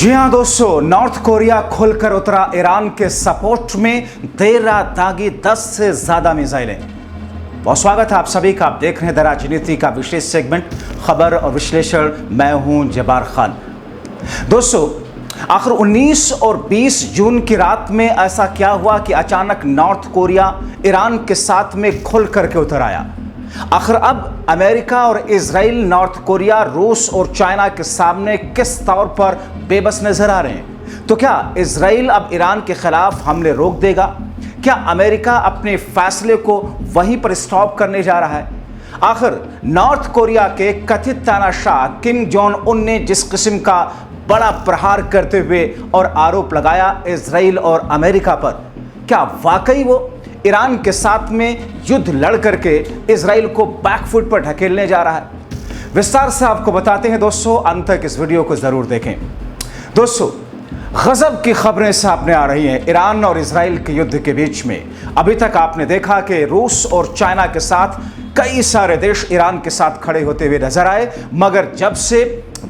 जी हाँ दोस्तों, north Korea खुलकर उतरा ईरान के सपोर्ट में। देर रात दागी 10 से ज्यादा मिसाइलें। बहुत स्वागत है आप सभी का। आप देख रहे हैं द राजनीति का विशेष सेगमेंट खबर और विश्लेषण। मैं हूं जब्बार खान। दोस्तों, आखिर 19 और 20 जून की रात में ऐसा क्या हुआ कि अचानक नॉर्थ कोरिया ईरान के साथ में खुल करके उतर आया। आखिर अब अमेरिका और इजराइल नॉर्थ कोरिया, रूस और चाइना के सामने किस तौर पर बेबस नजर आ रहे हैं? तो क्या इजराइल अब ईरान के खिलाफ हमले रोक देगा? क्या अमेरिका अपने फैसले को वहीं पर स्टॉप करने जा रहा है? आखिर नॉर्थ कोरिया के कथित तानाशाह किम जोंग उन ने जिस किस्म का बड़ा प्रहार करते हुए और आरोप लगाया इजराइल और अमेरिका पर, क्या वाकई वो ईरान के साथ में युद्ध लड़ करके इजराइल को बैकफुट पर ढकेलने जा रहा है? विस्तार से आपको बताते हैं दोस्तों, अंत तक इस वीडियो को जरूर देखें। दोस्तों, गजब की खबरें सामने आ रही हैं ईरान और इजराइल के युद्ध के बीच में। अभी तक आपने देखा कि रूस और चाइना के साथ कई सारे देश ईरान के साथ खड़े होते हुए नजर आए, मगर जब से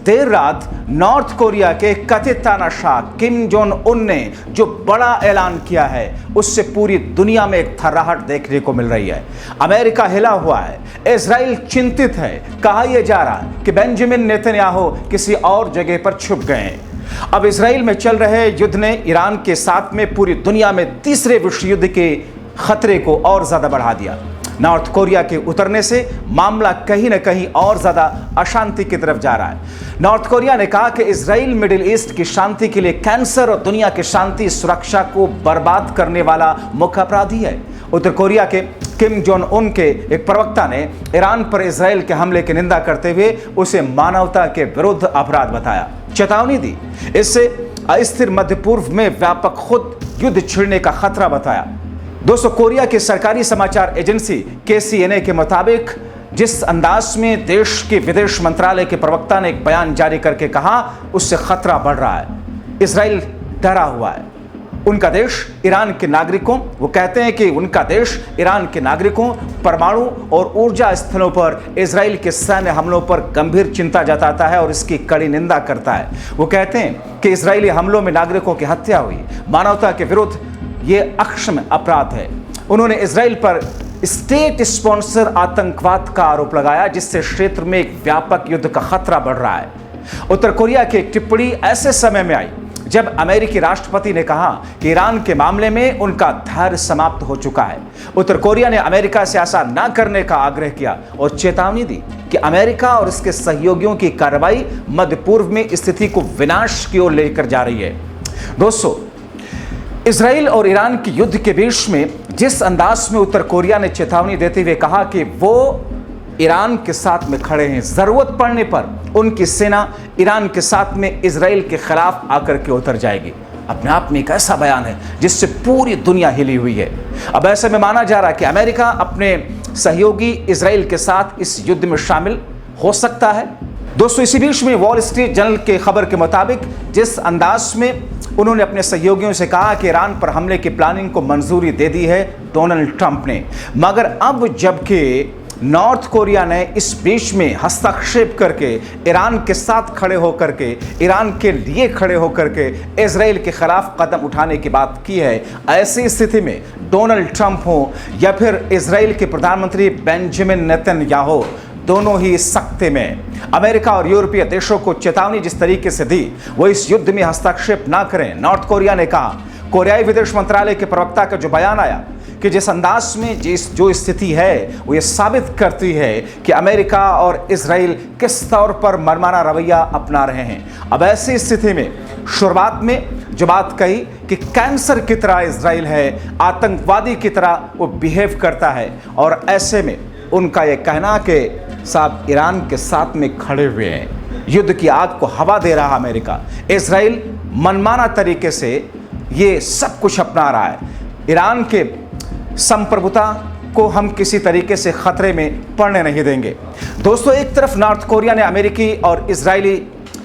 देर रात नॉर्थ कोरिया के कथित तानाशाह किम जोंग उन ने जो बड़ा ऐलान किया है, उससे पूरी दुनिया में एक थर्राहट देखने को मिल रही है। अमेरिका हिला हुआ है, इजराइल चिंतित है। कहा यह जा रहा है कि बेंजामिन नेतन्याहू किसी और जगह पर छुप गए हैं। अब इजराइल में चल रहे युद्ध ने ईरान के साथ में पूरी दुनिया में तीसरे विश्व युद्ध के खतरे को और ज्यादा बढ़ा दिया। नॉर्थ कोरिया के उतरने से मामला कहीं न कहीं और ज्यादा अशांति की तरफ जा रहा है। नॉर्थ कोरिया ने कहा कि इजराइल मिडिल ईस्ट की शांति के लिए कैंसर और दुनिया की शांति सुरक्षा को बर्बाद करने वाला मुख्य अपराधी है। उत्तर कोरिया के किम जोंग उन के एक प्रवक्ता ने ईरान पर इजराइल के हमले की निंदा करते हुए उसे मानवता के विरुद्ध अपराध बताया, चेतावनी दी। इससे अस्थिर मध्य पूर्व में व्यापक खुद युद्ध छिड़ने का खतरा बताया। दोस्तों, कोरिया की सरकारी समाचार एजेंसी KCNA के मुताबिक जिस अंदाज में देश के विदेश मंत्रालय के प्रवक्ता ने एक बयान जारी करके कहा, उससे खतरा बढ़ रहा है। इजराइल डरा हुआ है। उनका देश ईरान के नागरिकों, वो कहते हैं कि उनका देश ईरान के नागरिकों, परमाणु और ऊर्जा स्थलों पर इजराइल के सैन्य हमलों पर गंभीर चिंता जताता है और इसकी कड़ी निंदा करता है। वो कहते हैं कि इजरायली हमलों में नागरिकों की हत्या हुई, मानवता के विरुद्ध ये अक्षम्य अपराध है। उन्होंने इजराइल पर स्टेट स्पॉन्सर आतंकवाद का आरोप लगाया, जिससे क्षेत्र में एक व्यापक युद्ध का खतरा बढ़ रहा है। उत्तर कोरिया की एक टिप्पणी ऐसे समय में आई जब अमेरिकी राष्ट्रपति ने कहा कि ईरान के मामले में उनका धैर्य समाप्त हो चुका है। उत्तर कोरिया ने अमेरिका से ऐसा न करने का आग्रह किया और चेतावनी दी कि अमेरिका और इसके सहयोगियों की कार्रवाई मध्य पूर्व में स्थिति को विनाश की ओर लेकर जा रही है। दोस्तों, इजराइल और ईरान के युद्ध के बीच में जिस अंदाज में उत्तर कोरिया ने चेतावनी देते हुए कहा कि वो ईरान के साथ में खड़े हैं, जरूरत पड़ने पर उनकी सेना ईरान के साथ में इजराइल के खिलाफ आकर के उतर जाएगी, अपने आप में एक ऐसा बयान है जिससे पूरी दुनिया हिली हुई है। अब ऐसे में माना जा रहा है कि अमेरिका अपने सहयोगी इजराइल के साथ इस युद्ध में शामिल हो सकता है। दोस्तों, इसी बीच में वॉल स्ट्रीट जर्नल के खबर के मुताबिक जिस अंदाज में उन्होंने अपने सहयोगियों से कहा कि ईरान पर हमले की प्लानिंग को मंजूरी दे दी है डोनाल्ड ट्रंप ने, मगर अब जबकि नॉर्थ कोरिया ने इस बीच में हस्तक्षेप करके ईरान के साथ खड़े होकर के, ईरान के लिए खड़े होकर के इजराइल के खिलाफ कदम उठाने की बात की है, ऐसी स्थिति में डोनाल्ड ट्रंप हो या फिर इजराइल के प्रधानमंत्री बेंजामिन नेतन्याहू, दोनों ही सख्ते में। अमेरिका और यूरोपीय देशों को चेतावनी जिस तरीके से दी, वो इस युद्ध में हस्तक्षेप ना करें, नॉर्थ कोरिया ने कहा। कोरियाई विदेश मंत्रालय के प्रवक्ता का जो बयान आया कि जिस अंदाज में जो स्थिति है, वो ये साबित करती है कि अमेरिका और इजराइल किस तौर पर मनमाना रवैया अपना रहे हैं। अब ऐसी स्थिति में शुरुआत में जो बात कही कि कैंसर की तरह इजराइल है, आतंकवादी की तरह वो बिहेव करता है, और ऐसे में उनका यह कहना कि साहब ईरान के साथ में खड़े हुए हैं, युद्ध की आग को हवा दे रहा अमेरिका, इजराइल मनमाना तरीके से ये सब कुछ अपना रहा है, ईरान के संप्रभुता को हम किसी तरीके से खतरे में पड़ने नहीं देंगे। दोस्तों, एक तरफ नॉर्थ कोरिया ने अमेरिकी और इजरायली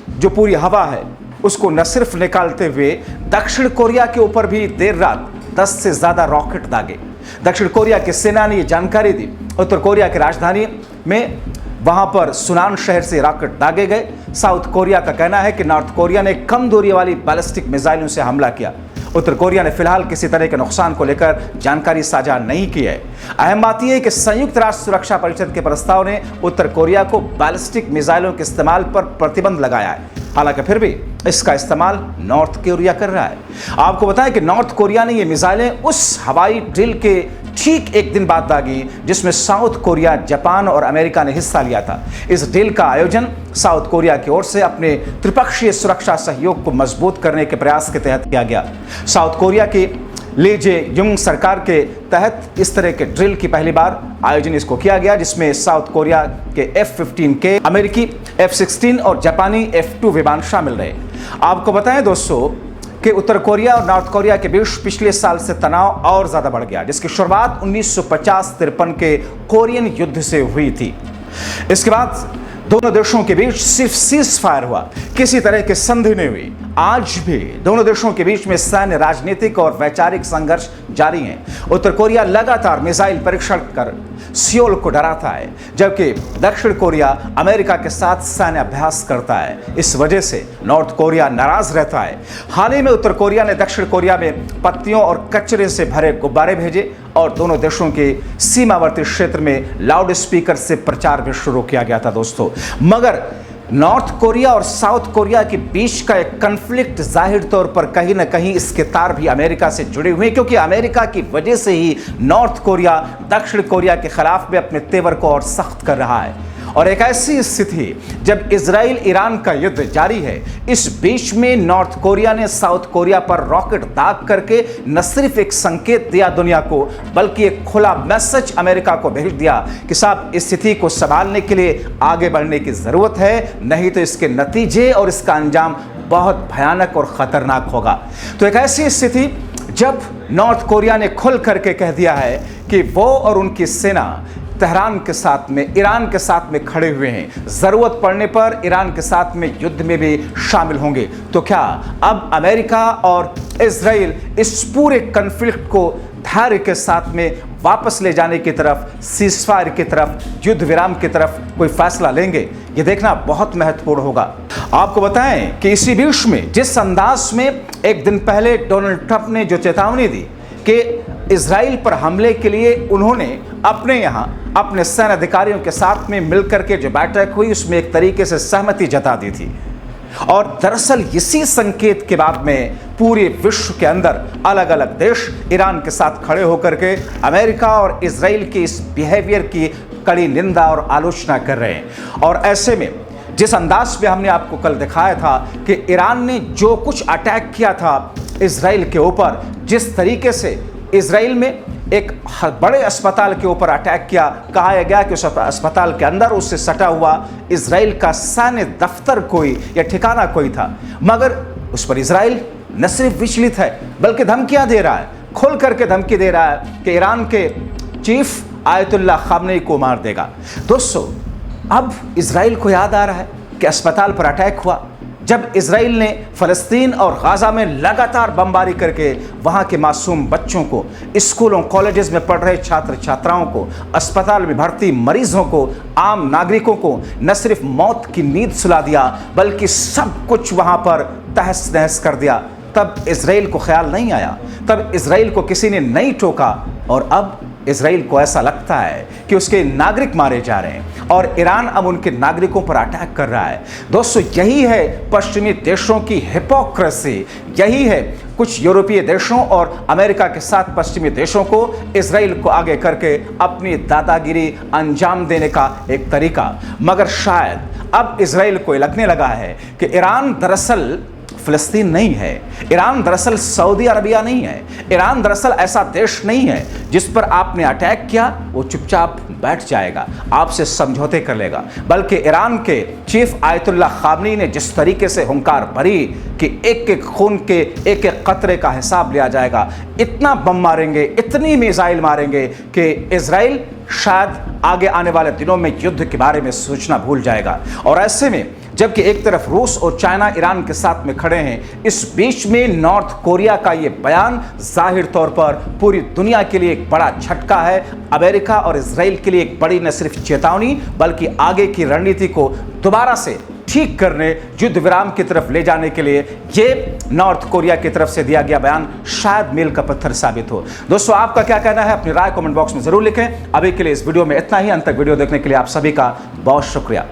जो पूरी हवा है उसको न सिर्फ निकालते हुए दक्षिण कोरिया के ऊपर भी देर रात 10 से ज्यादा रॉकेट दागे। दक्षिण कोरिया की सेना ने यह जानकारी दी उत्तर कोरिया की राजधानी में वहां पर सुनान शहर से रॉकेट दागे गए। साउथ कोरिया का कहना है कि नॉर्थ कोरिया ने कम दूरी वाली बैलिस्टिक मिसाइलों से हमला किया। उत्तर कोरिया ने फिलहाल किसी तरह के नुकसान को लेकर जानकारी साझा नहीं की है। अहम बात यह है कि संयुक्त राष्ट्र सुरक्षा परिषद के प्रस्ताव ने उत्तर कोरिया को बैलिस्टिक मिसाइलों के इस्तेमाल पर प्रतिबंध लगाया है। हालांकि फिर भी इसका इस्तेमाल नॉर्थ कोरिया कर रहा है। आपको बताएं कि नॉर्थ कोरिया ने ये मिसाइलें उस हवाई ड्रिल के ठीक एक दिन बाद दागी जिसमें साउथ कोरिया, जापान और अमेरिका ने हिस्सा लिया था। इस ड्रिल का आयोजन साउथ कोरिया की ओर से अपने त्रिपक्षीय सुरक्षा सहयोग को मजबूत करने के प्रयास के तहत किया गया। साउथ कोरिया की ली जे युंग सरकार के तहत इस तरह के ड्रिल की पहली बार आयोजन इसको किया गया, जिसमें साउथ कोरिया के F-15K, अमेरिकी F-16 और जापानी F-2 विमान शामिल रहे। आपको बताएं दोस्तों कि उत्तर कोरिया और नॉर्थ कोरिया के बीच पिछले साल से तनाव और ज्यादा बढ़ गया, जिसकी शुरुआत 1950-53 के कोरियन युद्ध से हुई थी। इसके बाद दोनों देशों के बीच सिर्फ सीज फायर हुआ, किसी तरह की संधि नहीं हुई। आज भी दोनों देशों के बीच में सैन्य, राजनीतिक और वैचारिक संघर्ष जारी है। उत्तर कोरिया लगातार मिसाइल परीक्षण कर सियोल को डराता है, जबकि दक्षिण कोरिया अमेरिका के साथ सैन्य अभ्यास करता है। इस वजह से नॉर्थ कोरिया नाराज रहता है। हाल ही में उत्तर कोरिया ने दक्षिण कोरिया में पत्तियों और कचरे से भरे गुब्बारे भेजे और दोनों देशों के सीमावर्ती क्षेत्र में लाउड स्पीकर से प्रचार भी शुरू किया गया था दोस्तों। मगर नॉर्थ कोरिया और साउथ कोरिया के बीच का एक कन्फ्लिक्ट जाहिर तौर पर कहीं ना कहीं इसके तार भी अमेरिका से जुड़े हुए हैं, क्योंकि अमेरिका की वजह से ही नॉर्थ कोरिया दक्षिण कोरिया के खिलाफ में अपने तेवर को और सख्त कर रहा है। और एक ऐसी स्थिति जब इजराइल ईरान का युद्ध जारी है, इस बीच में नॉर्थ कोरिया ने साउथ कोरिया पर रॉकेट दाग करके न सिर्फ एक संकेत दिया दुनिया को, बल्कि एक खुला मैसेज अमेरिका को भेज दिया कि साहब इस स्थिति को संभालने के लिए आगे बढ़ने की जरूरत है, नहीं तो इसके नतीजे और इसका अंजाम बहुत भयानक और खतरनाक होगा। तो एक ऐसी स्थिति जब नॉर्थ कोरिया ने खुल करके कह दिया है कि वो और उनकी सेना तेहरान के साथ में, ईरान के साथ में खड़े हुए हैं, जरूरत पड़ने पर ईरान के साथ में युद्ध में भी शामिल होंगे। तो क्या अब अमेरिका और इजराइल इस पूरे कन्फ्लिक्ट को धैर्य के साथ में वापस ले जाने की तरफ, सीजफायर की तरफ, युद्ध विराम की तरफ कोई फैसला लेंगे? ये देखना बहुत महत्वपूर्ण होगा। आपको बताएं कि इसी बीच में जिस अंदाज में एक दिन पहले डोनाल्ड ट्रंप ने जो चेतावनी दी कि इजराइल पर हमले के लिए उन्होंने अपने यहाँ अपने सैन्य अधिकारियों के साथ में मिलकर के जो बैठक हुई उसमें एक तरीके से सहमति जता दी थी। और दरअसल इसी संकेत के बाद में पूरे विश्व के अंदर अलग अलग देश ईरान के साथ खड़े होकर के अमेरिका और इजराइल के इस बिहेवियर की कड़ी निंदा और आलोचना कर रहे हैं। और ऐसे में जिस अंदाज में हमने आपको कल दिखाया था कि ईरान ने जो कुछ अटैक किया था इजराइल के ऊपर, जिस तरीके से इजराइल में एक बड़े अस्पताल के ऊपर अटैक किया, कहा गया कि उस अस्पताल के अंदर उससे सटा हुआ इजराइल का सैन्य दफ्तर कोई या ठिकाना कोई था, मगर उस पर इजराइल न सिर्फ विचलित है बल्कि धमकियां दे रहा है, खुल करके धमकी दे रहा है कि ईरान के चीफ आयतुल्ला खामनेई को मार देगा। दोस्तों, अब इजराइल को याद आ रहा है कि अस्पताल पर अटैक हुआ जब इजराइल ने फ़लस्तीन और गाज़ा में लगातार बमबारी करके वहाँ के मासूम बच्चों को, स्कूलों कॉलेजेस में पढ़ रहे छात्र छात्राओं को, अस्पताल में भर्ती मरीजों को, आम नागरिकों को न सिर्फ मौत की नींद सुला दिया बल्कि सब कुछ वहाँ पर तहस नहस कर दिया। तब इजराइल को ख्याल नहीं आया, तब इजराइल को किसी ने नहीं टोका, और अब इजराइल को ऐसा लगता है कि उसके नागरिक मारे जा रहे हैं और ईरान अब उनके नागरिकों पर अटैक कर रहा है। दोस्तों, यही है पश्चिमी देशों की हिपोक्रेसी, यही है कुछ यूरोपीय देशों और अमेरिका के साथ पश्चिमी देशों को इजराइल को आगे करके अपनी दादागिरी अंजाम देने का एक तरीका। मगर शायद अब इजराइल को लगने लगा है कि ईरान दरअसल फ़लस्तीन नहीं है, ईरान दरअसल सऊदी अरबिया नहीं है, ईरान दरअसल ऐसा देश नहीं है जिस पर आपने अटैक किया वो चुपचाप बैठ जाएगा, आपसे समझौते कर लेगा। बल्कि ईरान के चीफ आयतुल्ला खामनेई ने जिस तरीके से हुंकार भरी कि एक एक खून के एक एक कतरे का हिसाब लिया जाएगा, इतना बम मारेंगे, इतनी मिसाइल मारेंगे कि इजराइल शायद आगे आने वाले दिनों में युद्ध के बारे में सोचना भूल जाएगा। और ऐसे में जबकि एक तरफ रूस और चाइना ईरान के साथ में खड़े हैं, इस बीच में नॉर्थ कोरिया का ये बयान जाहिर तौर पर पूरी दुनिया के लिए एक बड़ा झटका है। अमेरिका और इजराइल के लिए एक बड़ी न सिर्फ चेतावनी बल्कि आगे की रणनीति को दोबारा से ठीक करने, युद्ध विराम की तरफ ले जाने के लिए ये नॉर्थ कोरिया की तरफ से दिया गया बयान शायद मील का पत्थर साबित हो। दोस्तों, आपका क्या कहना है? अपनी राय कमेंट बॉक्स में जरूर लिखें। अभी के लिए इस वीडियो में इतना ही। अंत तक वीडियो देखने के लिए आप सभी का बहुत शुक्रिया।